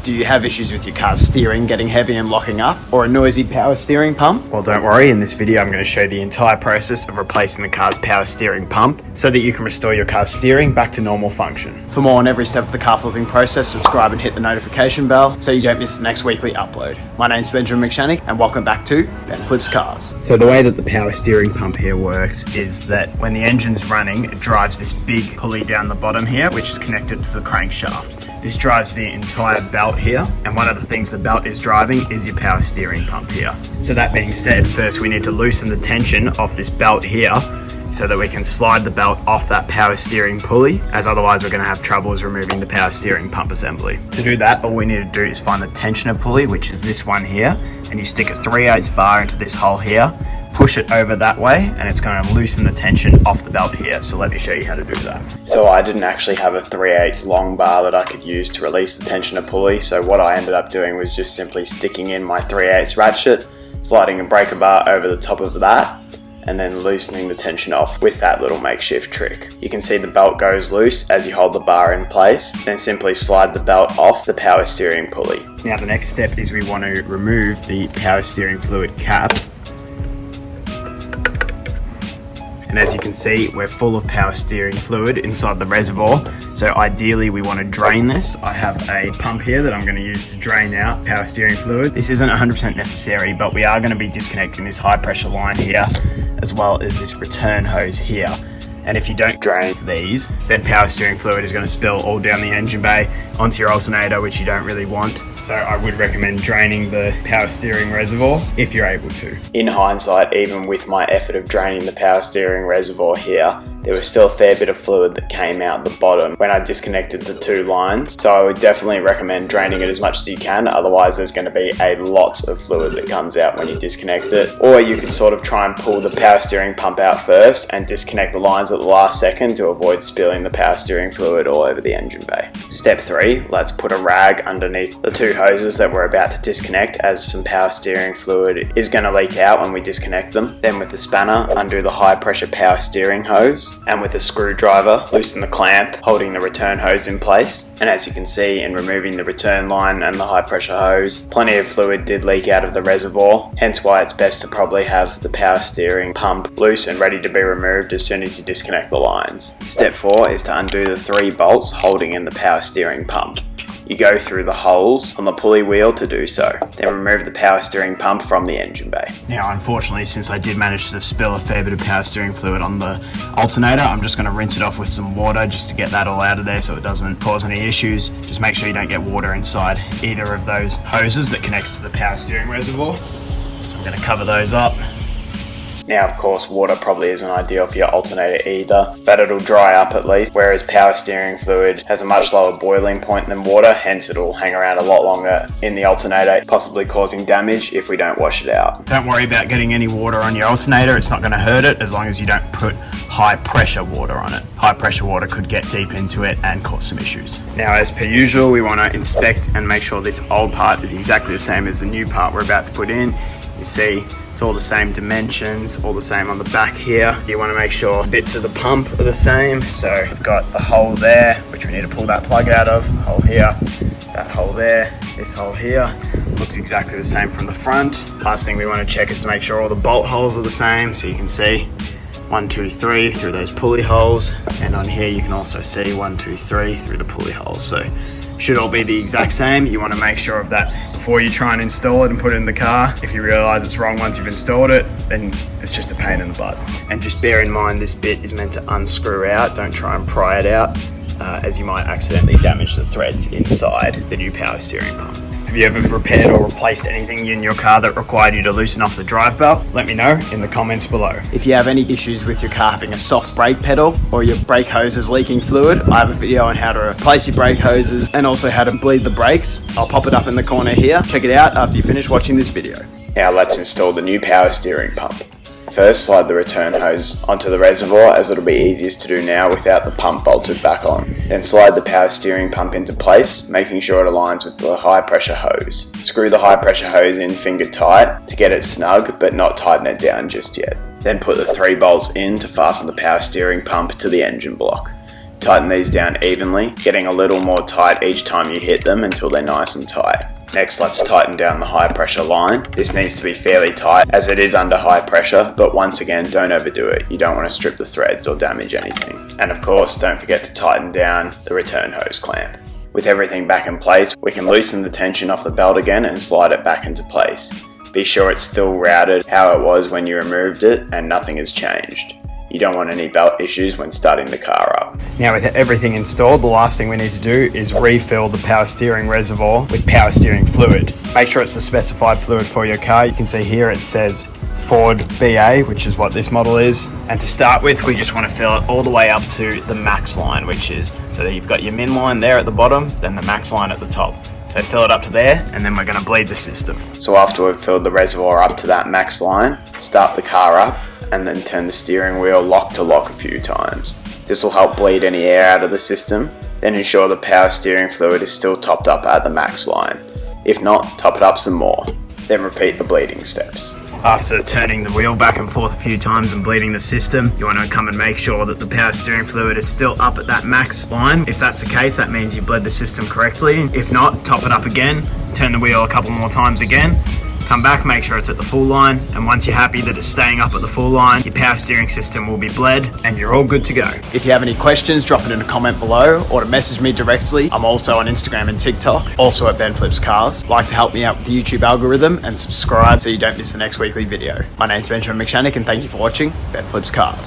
Do you have issues with your car's steering getting heavy and locking up, or a noisy power steering pump? Well, don't worry, in this video I'm going to show the entire process of replacing the car's power steering pump so that you can restore your car's steering back to normal function. For more on every step of the car flipping process, subscribe and hit the notification bell so you don't miss the next weekly upload. My name's Benjamin McShannick and welcome back to Ben Flips Cars. So the way that the power steering pump here works is that when the engine's running, it drives this big pulley down the bottom here, which is connected to the crankshaft. This drives the entire belt here, and one of the things the belt is driving is your power steering pump here. So that being said, first we need to loosen the tension of this belt here so that we can slide the belt off that power steering pulley, as otherwise we're going to have troubles removing the power steering pump assembly. To do that, all we need to do is find the tensioner pulley, which is this one here, and you stick a 3/8 bar into this hole here, push it over that way, and it's going to loosen the tension off the belt here. So let me show you how to do that. So I didn't actually have a 3/8 long bar that I could use to release the tensioner pulley, so what I ended up doing was just simply sticking in my 3/8 ratchet, sliding a breaker bar over the top of that, and then loosening the tension off with that little makeshift trick. You can see the belt goes loose as you hold the bar in place, then simply slide the belt off the power steering pulley. Now the next step is we want to remove the power steering fluid cap. And as you can see, we're full of power steering fluid inside the reservoir. So ideally we want to drain this. I have a pump here that I'm going to use to drain out power steering fluid. This isn't 100% necessary, but we are going to be disconnecting this high pressure line here, as well as this return hose here. And if you don't drain these, then power steering fluid is going to spill all down the engine bay onto your alternator, which you don't really want. So I would recommend draining the power steering reservoir if you're able to. In hindsight, even with my effort of draining the power steering reservoir here, there was still a fair bit of fluid that came out the bottom when I disconnected the two lines. So I would definitely recommend draining it as much as you can, otherwise there's going to be a lot of fluid that comes out when you disconnect it. Or you could sort of try and pull the power steering pump out first and disconnect the lines at the last second to avoid spilling the power steering fluid all over the engine bay. Step 3, let's put a rag underneath the two hoses that we're about to disconnect, as some power steering fluid is going to leak out when we disconnect them. Then with the spanner, undo the high pressure power steering hose, and with a screwdriver, loosen the clamp holding the return hose in place. And as you can see, in removing the return line and the high pressure hose, plenty of fluid did leak out of the reservoir, hence why it's best to probably have the power steering pump loose and ready to be removed as soon as you disconnect the lines. Step 4 is to undo the 3 bolts holding in the power steering pump. You go through the holes on the pulley wheel to do so. Then remove the power steering pump from the engine bay. Now, unfortunately, since I did manage to spill a fair bit of power steering fluid on the alternator, I'm just going to rinse it off with some water just to get that all out of there so it doesn't cause any issues. Just make sure you don't get water inside either of those hoses that connects to the power steering reservoir. So I'm going to cover those up. Now, of course, water probably isn't ideal for your alternator either, but it'll dry up at least, whereas power steering fluid has a much lower boiling point than water, hence it'll hang around a lot longer in the alternator, possibly causing damage if we don't wash it out. Don't worry about getting any water on your alternator, it's not going to hurt it as long as you don't put high pressure water on it. High pressure water could get deep into it and cause some issues. Now, as per usual, we want to inspect and make sure this old part is exactly the same as the new part we're about to put in. You see, it's all the same dimensions, all the same on the back here. You want to make sure bits of the pump are the same. So we've got the hole there, which we need to pull that plug out of, hole here, that hole there, this hole here. Looks exactly the same from the front. Last thing we want to check is to make sure all the bolt holes are the same. So you can see 1, 2, 3 through those pulley holes. And on here you can also see 1, 2, 3 through the pulley holes. So should all be the exact same. You want to make sure of that before you try and install it and put it in the car. If you realize it's wrong once you've installed it, then it's just a pain in the butt. And just bear in mind, this bit is meant to unscrew out. Don't try and pry it out, as you might accidentally damage the threads inside the new power steering pump. Have you ever repaired or replaced anything in your car that required you to loosen off the drive belt? Let me know in the comments below. If you have any issues with your car having a soft brake pedal or your brake hoses leaking fluid, I have a video on how to replace your brake hoses and also how to bleed the brakes. I'll pop it up in the corner here. Check it out after you finish watching this video. Now let's install the new power steering pump. First, slide the return hose onto the reservoir, as it'll be easiest to do now without the pump bolted back on. Then slide the power steering pump into place, making sure it aligns with the high pressure hose. Screw the high pressure hose in finger tight to get it snug, but not tighten it down just yet. Then put the 3 bolts in to fasten the power steering pump to the engine block. Tighten these down evenly, getting a little more tight each time you hit them until they're nice and tight. Next, let's tighten down the high pressure line. This needs to be fairly tight as it is under high pressure, but once again, don't overdo it. You don't want to strip the threads or damage anything. And of course, don't forget to tighten down the return hose clamp. With everything back in place, we can loosen the tension off the belt again and slide it back into place. Be sure it's still routed how it was when you removed it and nothing has changed. You don't want any belt issues when starting the car up. Now with everything installed, the last thing we need to do is refill the power steering reservoir with power steering fluid. Make sure it's the specified fluid for your car. You can see here it says Ford BA, which is what this model is. And to start with, we just want to fill it all the way up to the max line, which is, so that you've got your min line there at the bottom, then the max line at the top. So fill it up to there, and then we're going to bleed the system. So after we've filled the reservoir up to that max line, start the car up, and then turn the steering wheel lock to lock a few times. This will help bleed any air out of the system, then ensure the power steering fluid is still topped up at the max line. If not, top it up some more, then repeat the bleeding steps. After turning the wheel back and forth a few times and bleeding the system, you want to come and make sure that the power steering fluid is still up at that max line. If that's the case, that means you bled the system correctly. If not, top it up again, turn the wheel a couple more times again, come back, make sure it's at the full line, and once you're happy that it's staying up at the full line, your power steering system will be bled and you're all good to go. If you have any questions, drop it in a comment below or to message me directly. I'm also on Instagram and TikTok, also at Ben Flips Cars. Like to help me out with the YouTube algorithm and subscribe so you don't miss the next weekly video. My name's Benjamin McShannock and thank you for watching Ben Flips Cars.